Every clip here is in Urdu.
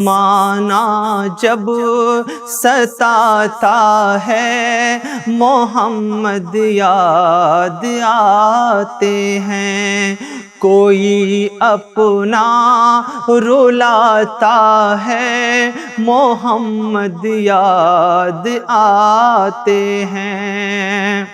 مانا جب ستاتا ہے محمد یاد آتے ہیں، کوئی اپنا رلاتا ہے محمد یاد آتے ہیں۔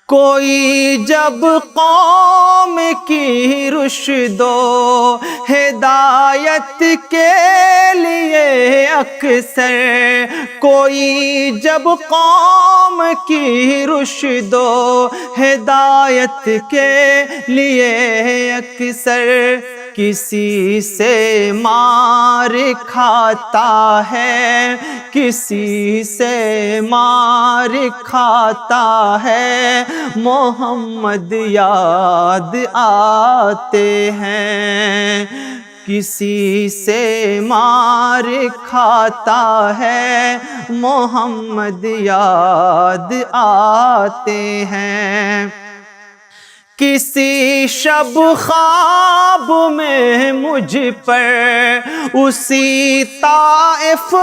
کوئی جب قوم کی رشد و ہدایت کے لیے اکثر، کوئی جب قوم کی رشد و ہدایت کے لیے اکثر کسی سے مار کھاتا ہے، کسی سے مار کھاتا ہے محمد یاد آتے ہیں، کسی سے مار کھاتا ہے محمد یاد آتے ہیں۔ کسی شب خواب میں مجھ پر اسی طائف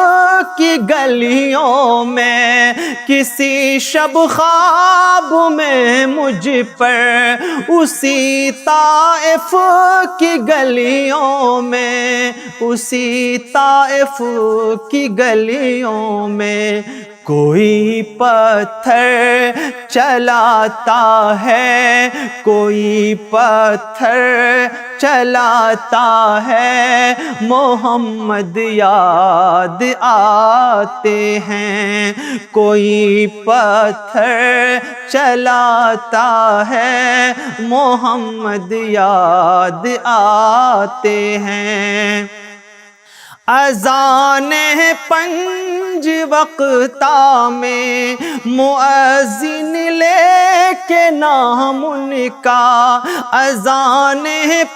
کی گلیوں میں، کسی شب خواب میں مجھ پر اسی طائف کی گلیوں میں، اسی طائف کی گلیوں میں کوئی پتھر چلاتا ہے، کوئی پتھر چلاتا ہے محمد یاد آتے ہیں، کوئی پتھر چلاتا ہے محمد یاد آتے ہیں۔ اذان پنج وقتہ میں مؤذن لے کے نام ان کا، اذان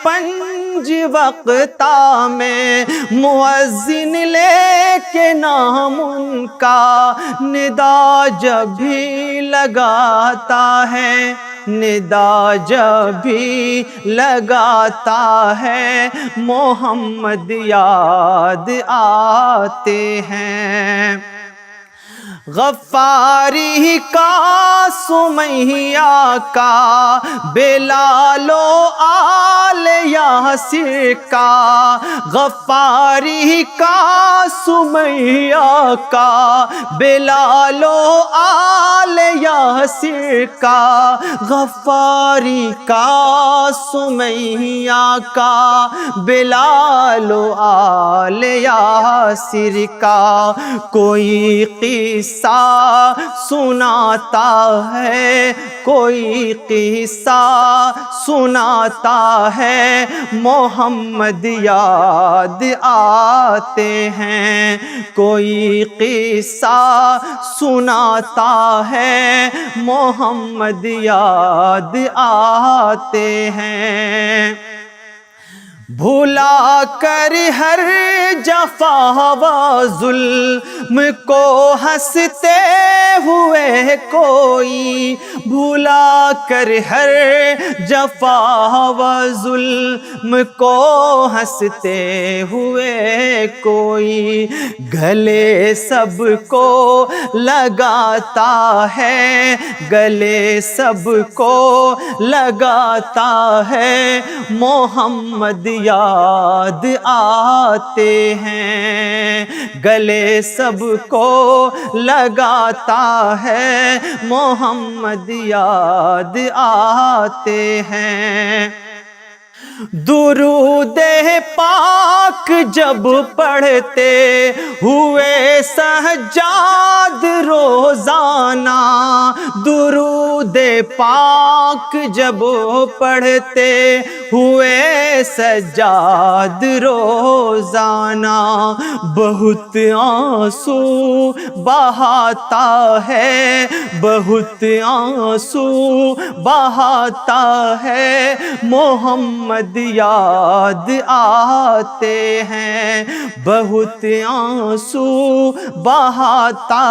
پنج وقتہ میں مؤذن لے کے نام ان کا، ندا جب بھی لگاتا ہے، ندا جب بھی لگاتا ہے محمد یاد آتے ہیں۔ غفاری کا سمیہ کا، بلال و آل یاسر کا، غفاری کا سمیہ کا، بلال و آل یاسر کا، غفاری کا سمیہ کا، بلال و آل یاسر کا، کوئی قصہ سناتا ہے، کوئی قصہ سناتا ہے محمد یاد آتے ہیں، کوئی قصہ سناتا ہے محمد یاد آتے ہیں۔ بھلا کر ہر جفا و ظلم کو ہنستے ہوئے کوئی، بھلا کر ہر جفا و ظلم کو ہنستے ہوئے کوئی، گلے سب کو لگاتا ہے، گلے سب کو لگاتا ہے محمد یاد آتے ہیں، گلے سب کو لگاتا ہے محمد یاد آتے ہیں۔ درود پاک جب پڑھتے ہوئے سجاد روزانہ، درود پاک جب پڑھتے ہوئے سجاد روزانہ، بہت آنسو بہاتا ہے، بہت آنسو بہاتا ہے محمد محمد یاد آتے ہیں، بہت آنسو بہاتا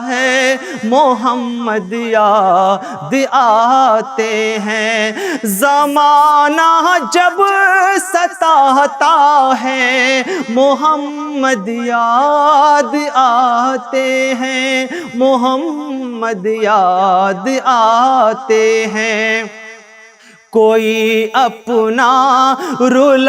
ہے محمد یاد آتے ہیں، زمانہ جب ستاتا ہے محمد یاد آتے ہیں، محمد یاد آتے ہیں، کوئی اپنا رلا